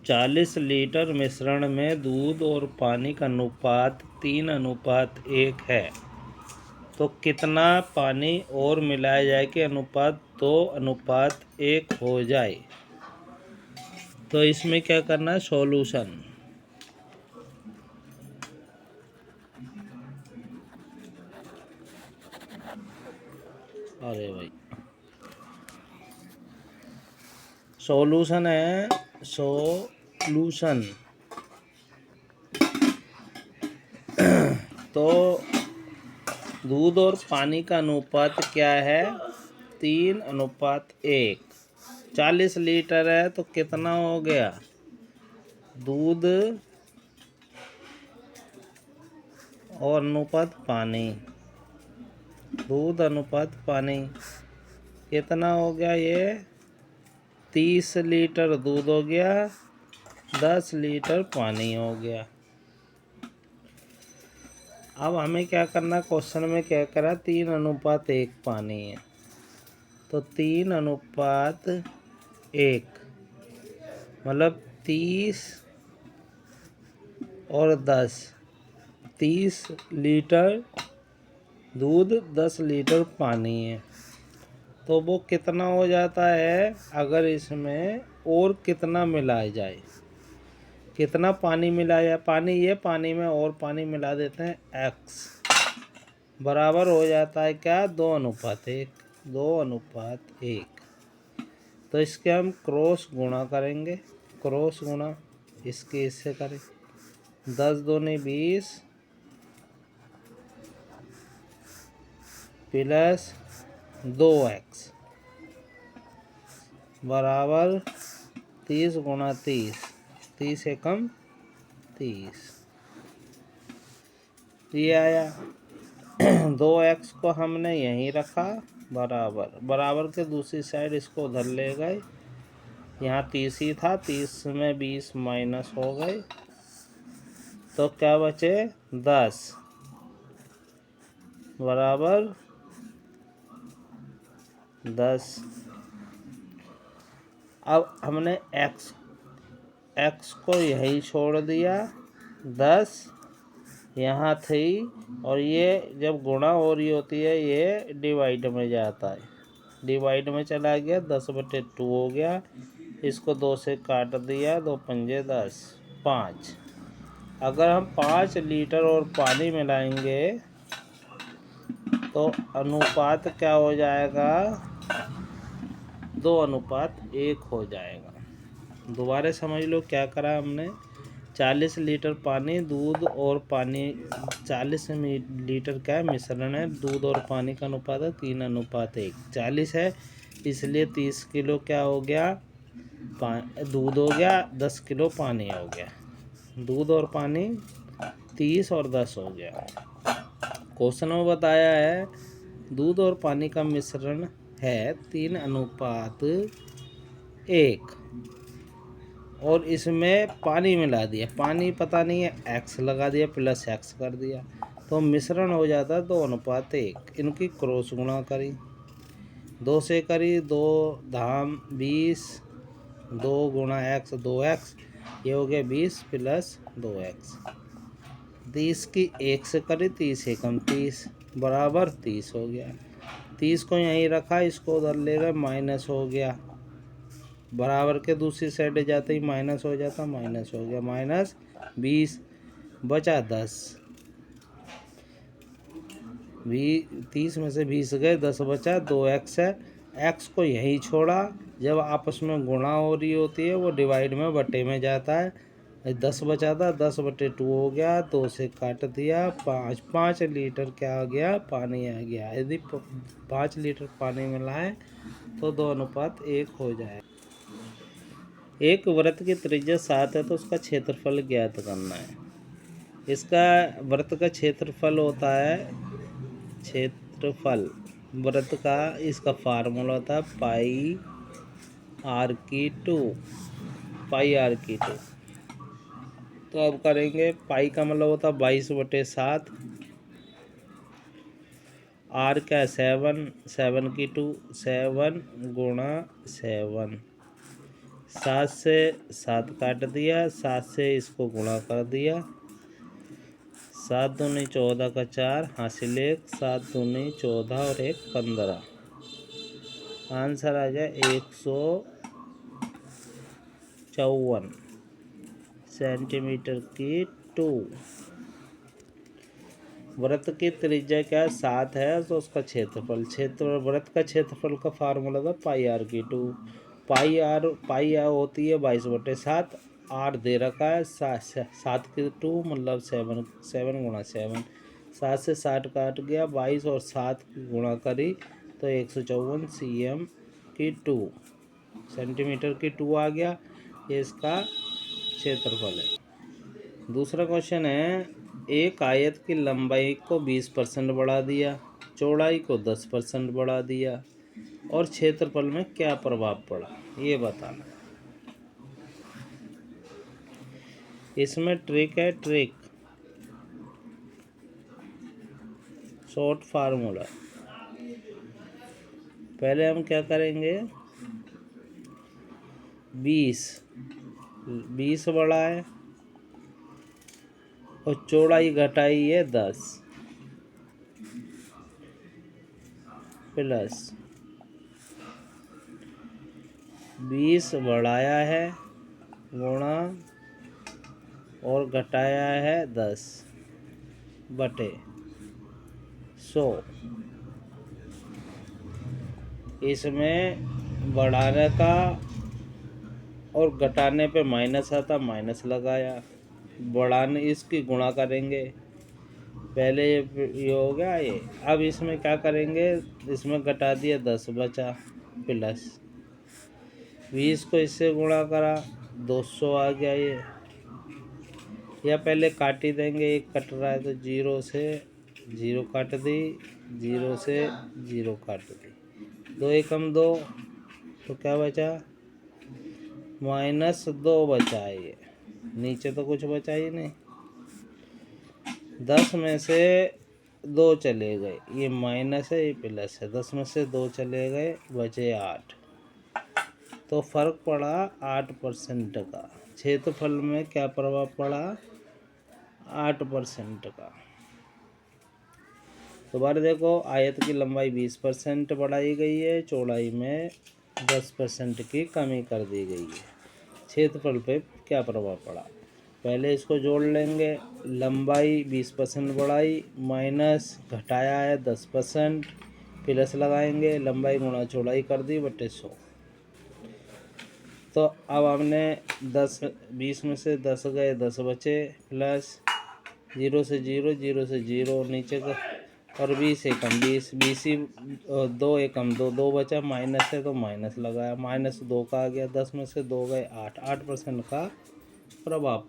40 litre मिश्रण में दूध और पानी का अनुपात 3:1 है, तो कितना पानी और मिलाया जाए कि अनुपात 2:1 हो जाए। तो इसमें क्या करना है, सॉल्यूशन। अरे भाई, सॉल्यूशन है, सॉल्यूशन। तो दूध और पानी का अनुपात क्या है, 3:1। 40 लीटर है तो कितना हो गया, दूध और अनुपात पानी, दूध अनुपात पानी कितना हो गया, ये 30 लीटर दूध हो गया, 10 लीटर पानी हो गया। अब हमें क्या करना, क्वेश्चन में क्या करा, 3:1 पानी है, तो 3:1 मतलब 30 और 10, 30 लीटर दूध, 10 लीटर पानी है, तो वो कितना हो जाता है। अगर इसमें और कितना मिलाया जाए, कितना पानी मिलाया जाए, पानी ये, पानी में और पानी मिला देते हैं x, बराबर हो जाता है क्या, 2:1, 2:1। तो इसके हम क्रॉस गुणा करेंगे, क्रॉस गुणा इसके इससे करें, 10 दूनी 20 प्लस 2x बराबर 30 गुणा 30, 30 एकम 30, ये आया। 2x को हमने यहीं रखा, बराबर, बराबर के दूसरी साइड इसको उधर ले गए, यहाँ 30 ही था, 30 में 20 माइनस हो गए, तो क्या बचे, 10 बराबर 10। अब हमने x को यही छोड़ दिया, 10 यहाँ थी, और ये जब गुणा हो रही होती है ये डिवाइड में जाता है, डिवाइड में चला गया, 10/2 हो गया, इसको 2 से काट दिया, 2 पंजे 10, 5। अगर हम 5 लीटर और पानी मिलाएंगे तो अनुपात क्या हो जाएगा, 2:1 हो जाएगा। दोबारा समझ लो क्या करा हमने, 40 लीटर पानी, दूध और पानी, 40 लीटर क्या है, मिश्रण है, दूध और पानी का अनुपात है 3:1। 40 है इसलिए 30 किलो क्या हो गया, दूध हो गया, 10 किलो पानी हो गया, दूध और पानी 30 और 10 हो गया। क्वेश्चन में बताया है दूध और पानी का मिश्रण है 3:1, और इसमें पानी मिला दिया, पानी पता नहीं है, x लगा दिया, प्लस x कर दिया, तो मिश्रण हो जाता है 2:1। इनकी क्रॉस गुणा करी, 2 से करी, 2 धाम 20, 2 गुणा x 2x, ये हो गया 20 प्लस 2x, 30 की 1 से करी, 30 एकम 30 बराबर 30 हो गया, 30 को यहीं रखा, इसको उधर ले गए, माइनस हो गया, बराबर के दूसरी साइड जाते ही माइनस हो जाता, माइनस हो गया, माइनस 20 बचा 10, 30 में से 20 गए, 10 बचा, 2x है, x को यहीं छोड़ा, जब आपस में गुणा हो रही होती है वो डिवाइड में बटे में जाता है, 10 बचा था, 10/2 हो गया, 2 से काट दिया, 5 लीटर क्या आ गया, पानी आ गया। यदि 5 लीटर पानी मिला है तो 2:1 हो जाए। एक वृत्त की त्रिज्या 7 है तो उसका क्षेत्रफल ज्ञात करना है। इसका वृत्त का क्षेत्रफल होता है, क्षेत्रफल वृत्त का, इसका फार्मूला था पाई आर की 2, पाई आर की 2। तो अब करेंगे, पाई का मतलब होता है 22/7, आर क्या है 7, 7 की 2, 7 गुणा 7, 7 से 7 काट दिया, 7 से इसको गुणा कर दिया, 7 दूनी 14 का 4 हासिल 1, 7 दूनी 14 और 1 15। आंसर आ जाए 154 सेंटीमीटर की 2। वृत्त की त्रिज्या क्या है? 7 है, तो उसका क्षेत्रफल, वृत्त का क्षेत्रफल का फार्मूला था पाई आर की 2। पाई आर होती है 22/7। आर दे रखा है 7 की 2 मतलब 7 गुणा 7। 7 से 60 काट गया, 22 और 7 की गुणा करी तो 154 cm की 2 सेंटीमीटर की 2 आ गया। ये इसका क्षेत्रफल है। दूसरा क्वेश्चन है, एक आयत की लंबाई को 20% बढ़ा दिया, चौड़ाई को 10% बढ़ा दिया और क्षेत्रफल में क्या प्रभाव पड़ा, ये बताना। इसमें ट्रिक है, ट्रिक शॉर्ट फार्मूला। पहले हम क्या करेंगे, 20 बड़ा है और चौड़ाई घटाई है 10 प्लस 20 बढ़ाया है गुणा और घटाया है 10 बटे 100। इसमें बढ़ाने का और घटाने पे माइनस आता, माइनस लगाया, बढ़ाने इसकी गुणा करेंगे, पहले ये हो गया ये। अब इसमें क्या करेंगे, इसमें घटा दिया 10 बचा प्लस 20 को इससे गुणा करा 200 आ गया ये। या पहले काट ही देंगे, एक कट रहा है तो 0 से 0 काट दी, 0 से 0 काट दी, 2 एकम 2 तो क्या बचा, -2 बचा है ये। नीचे तो कुछ बचा ही नहीं। 10 में से 2 चले गए, ये माइनस है ये प्लस है, 10 में से 2 चले गए बचे 8, तो फर्क पड़ा 8% का। क्षेत्रफल में क्या प्रभाव पड़ा, 8% का। दोबारा देखो, आयत की लंबाई 20% बढ़ाई गई है, चौड़ाई में 10% की कमी कर दी गई है। क्षेत्रफल पे क्या प्रभाव पड़ा, पहले इसको जोड़ लेंगे। लंबाई 20% बढ़ाई, माइनस घटाया है 10%, प्लस लगाएंगे, लंबाई गुणा चौड़ाई कर दी बटे 100। तो अब हमने 20 में से 10 गए, 10 बचे, प्लस 0 से 0, 0 से 0 नीचे का, और 20 एकम 20, 20 ही 2 एकम 2, 2 बचा, माइनस है तो माइनस लगाया, -2 का आ गया, 10 में से 2 गए 8% का प्रभाव।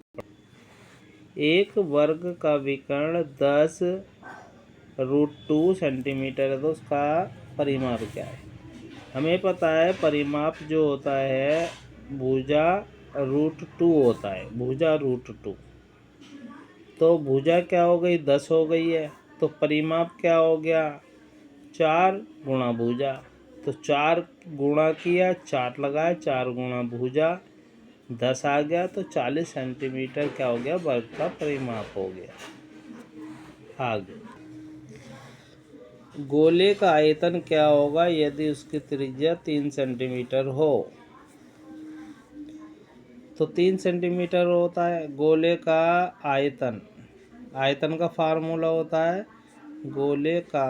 एक वर्ग का विकर्ण 10√2 सेंटीमीटर है, तो उसका परिमाप क्या है। हमें पता है परिमाप जो होता है भुजा √2 होता है, भुजा √2। तो भुजा क्या हो गई, 10 हो गई है, तो परिमाप क्या हो गया, 4 गुणा भुजा। तो 4 गुणा किया, 4 लगाया, 4 गुणा भुजा 10 आ गया, तो 40 सेंटीमीटर क्या हो गया, वर्ग का परिमाप हो गया। आगे, गोले का आयतन क्या होगा यदि उसकी त्रिज्या 3 सेंटीमीटर हो। तो 3 सेंटीमीटर होता है गोले का आयतन। आयतन का फार्मूला होता है, गोले का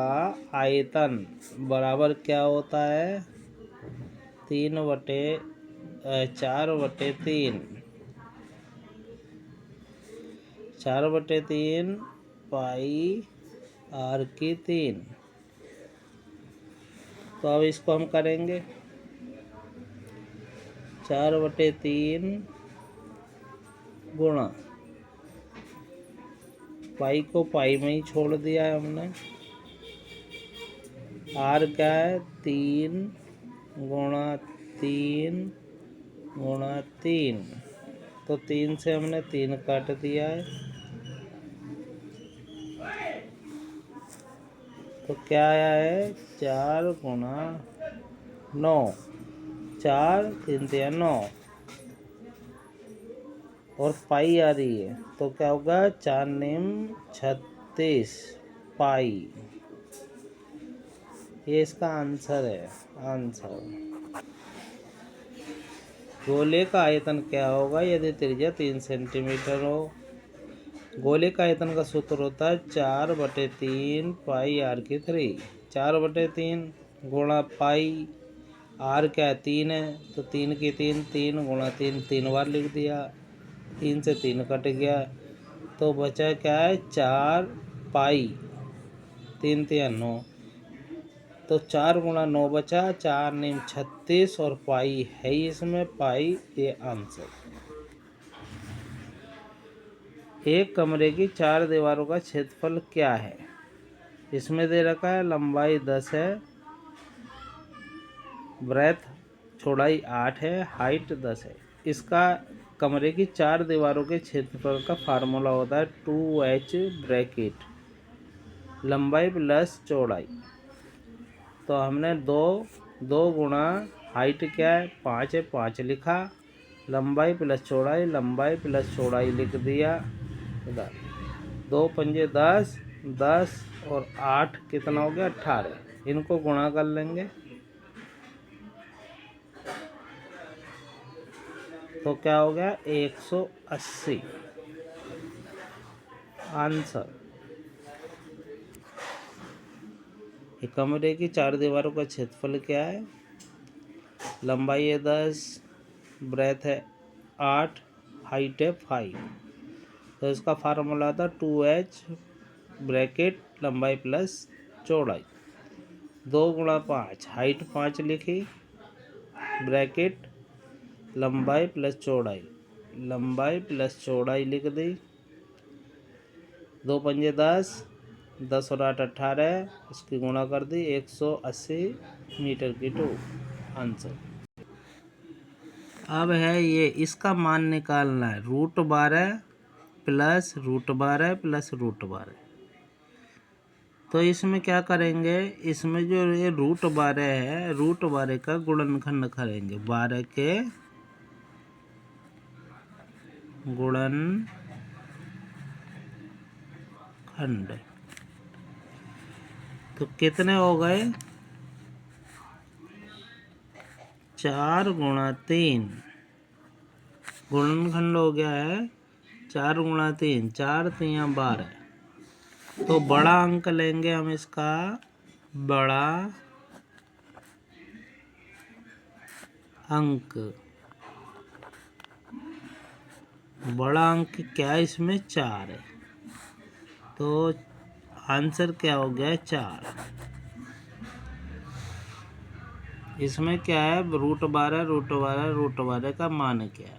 आयतन बराबर क्या होता है, 4/3 4/3 पाई आर की 3। तो अब इसको हम करेंगे 4/3 गुणा, पाई को पाई में ही छोड़ दिया है हमने, आर क्या है 3 गुणा 3 गुणा 3, तो 3 से हमने 3 काट दिया है, तो क्या आया है 4 गुणा 9, 4 3 9, और पाई आ रही है तो क्या होगा 4 निम 36 पाई। ये इसका आंसर है। आंसर गोले का आयतन क्या होगा यदि त्रिज्या 3 सेंटीमीटर हो। गोले का आयतन का सूत्र होता है 4/3 पाई आर की 3। 4/3 गुणा पाई, आर क्या है 3 है तो 3 की 3, 3 गुणा 3 3 बार लिख दिया, 3 से 3 कट गया तो बचा क्या है 4 पाई, 3 3 9, तो 4 गुणा 9 बचा, 4 निम 36 और पाई है ही इसमें, पाई ये आंसर। एक कमरे की 4 दीवारों का क्षेत्रफल क्या है। इसमें दे रखा है लंबाई 10 है, ब्रेथ चौड़ाई 8 है, हाइट 10 है। इसका कमरे की 4 दीवारों के क्षेत्रफल का फार्मूला होता है 2h ब्रैकेट लंबाई प्लस चौड़ाई। तो हमने दो गुणा हाइट क्या है 5 है, 5 लिखा, लंबाई प्लस चौड़ाई, लंबाई प्लस चौड़ाई लिख दिया। 2 पंजे 10, 10 और 8 कितना हो गया 18। इनको गुणा कर लेंगे तो क्या हो गया 180 आंसर। कमरे की 4 दीवारों का क्षेत्रफल क्या है, लंबाई है 10, ब्रेथ है 8, हाइट है 5। तो इसका फार्मूला था 2h ब्रैकेट लंबाई प्लस चौड़ाई, 2 गुणा 5, हाइट 5 लिखी, ब्रैकेट लंबाई प्लस चौड़ाई, लंबाई प्लस चौड़ाई लिख दी, 2 पंजे 10, 10 और 8 18, इसकी गुणा कर दी, 180 मीटर की 2 आंसर। अब है ये, इसका मान निकालना है √12 प्लस √12 प्लस √12। तो इसमें क्या करेंगे, इसमें जो ये √12 है, √12 का गुणनखंड करेंगे, 12 के गुणनखंड। तो कितने हो गए 4 गुणा 3, गुणनखंड हो गया है 4 गुणा 3, 4 3 12। तो बड़ा अंक लेंगे हम इसका, बड़ा अंक, बड़ा अंक क्या है इसमें 4 है, तो आंसर क्या हो गया 4। इसमें क्या है √12 का मान क्या है,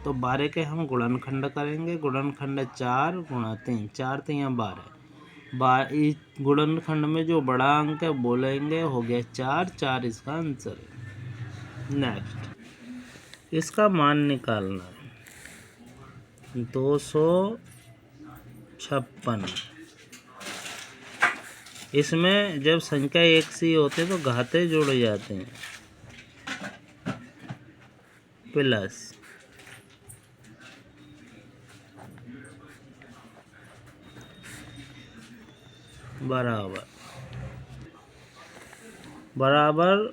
तो 12 के हम गुणनखंड करेंगे, गुणनखंड 4 गुणा 3, 4 3 12, इस गुणनखंड में जो बड़ा अंक है बोलेंगे, हो गया 4, 4 इसका आंसर है। नेक्स्ट इसका मान निकालना है 256। इसमें जब संख्या एक सी होते तो घाते जोड़े जाते हैं, प्लस बराबर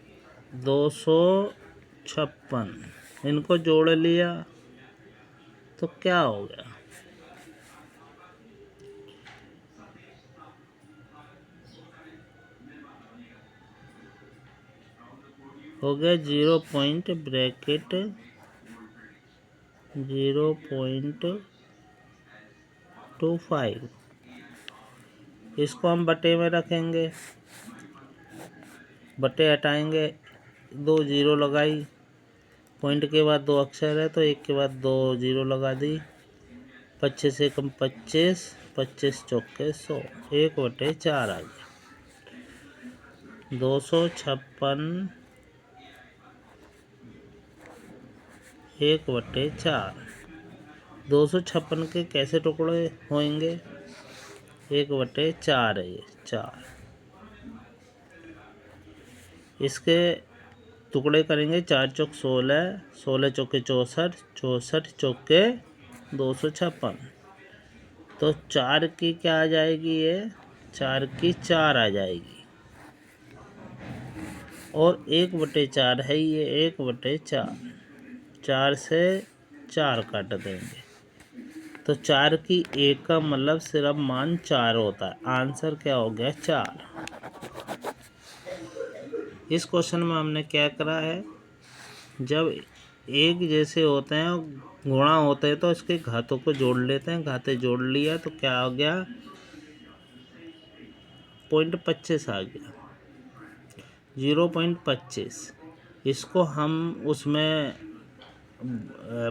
256, इनको जोड़ लिया तो क्या हो गया, हो गया 0.25। इसको हम बटे में रखेंगे, बटे हटाएंगे, 2 जीरो लगाई, पॉइंट के बाद 2 अक्षर है तो एक के बाद 2 जीरो लगा दी, 25 से कम 25, 25 चौके 100, 1/4 आ गया। 256 1/4। 256 के कैसे टुकड़े होंगे, 1/4 है ये 4। इसके टुकड़े करेंगे, 4 चौक 16, 16 चौके 64, 64 चौके 256। तो 4 की क्या आ जाएगी, ये 4 की 4 आ जाएगी। और 1/4 है ये, 1/4, 4 से 4 काट देंगे तो 4 की 1 का मतलब सिर्फ मान 4 होता है। आंसर क्या हो गया, 4। इस क्वेश्चन में हमने क्या करा है, जब एक जैसे होते हैं गुणा होते हैं तो इसके घातों को जोड़ लेते हैं। घाते जोड़ लिया तो क्या हो गया, 0.25 आ गया, 0.25। इसको हम उसमें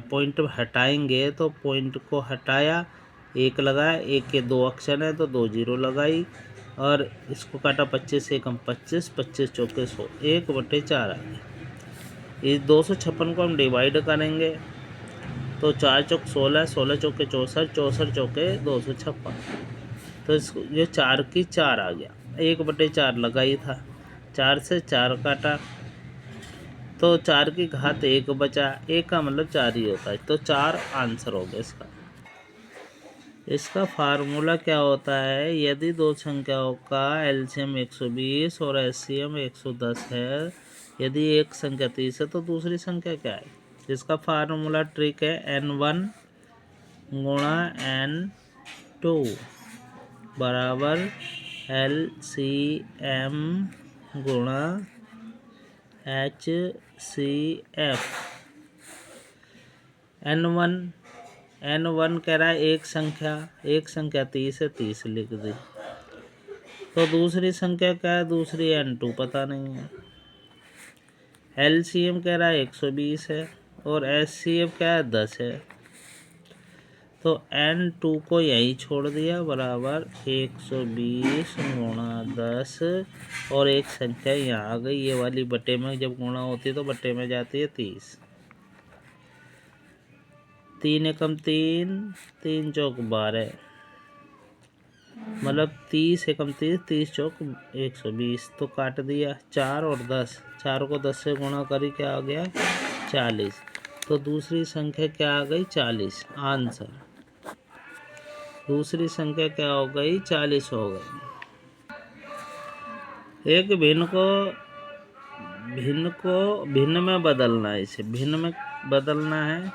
पॉइंट हटाएंगे तो पॉइंट को हटाया, 1 लगाया, 1 के 2 अक्षर है तो 2 0 लगाई, और इसको काटा 25 से कम 25, 25 चौके 100, 1/4 आ गया। इस 256 को हम डिवाइड करेंगे तो 4 चौक 16, 16 चौके 64, 64 चौके 256। तो इसको ये 4 की 4 आ गया, 1/4 लगाई था, 4 से 4 काटा तो 4 की घात 1 बचा, 1 का मतलब 4 ही होता है, तो 4 आंसर हो गया इसका। इसका फार्मूला क्या होता है, यदि दो संख्याओं का एलसीएम 120 और एचसीएम 110 है, यदि एक संख्या 30 है तो दूसरी संख्या क्या है। इसका फार्मूला ट्रिक है n1 गुणा n2 बराबर एलसीएम गुणा HCF। n1 कह रहा है एक संख्या 30 है, 30 लिख दी। तो दूसरी संख्या क्या है, दूसरी n2 पता नहीं है। LCM कह रहा है 120 है और HCF क्या है 10 है। तो n2 को यहीं छोड़ दिया बराबर 120 गुणा 10, और एक संख्या यहाँ आ गई, ये वाली बटे में जब गुणा होती है तो बटे में जाती है 30। 3 एकम 3, 3 चौक 12, मतलब 30 एकम 30, 30 चौक 120। तो काट दिया 4 और 10, 4 को 10 से गुणा करी क्या आ गया 40। तो दूसरी संख्या क्या आ गई 40, आंसर। दूसरी संख्या क्या हो गई 40 हो गई। एक भिन्न में बदलना है, इसे भिन्न में बदलना है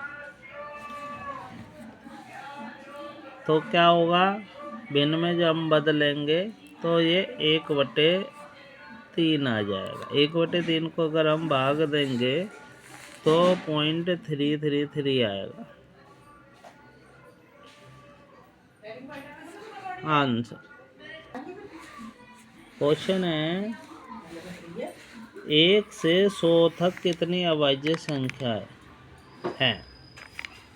तो क्या होगा, भिन्न में जब हम बदलेंगे तो ये 1/3 आ जाएगा। 1/3 को अगर हम भाग देंगे तो 0.333 आएगा आंसर। क्वेश्चन है 1 से 100 तक कितनी अभाज्य संख्या है।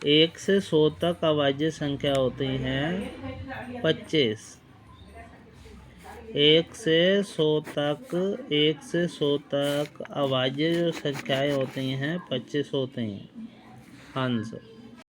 1 से 100 तक अभाज्य संख्या होती हैं 25। 1 से 100 तक अभाज्य जो संख्याएं होती हैं 25 होती हैं आंसर।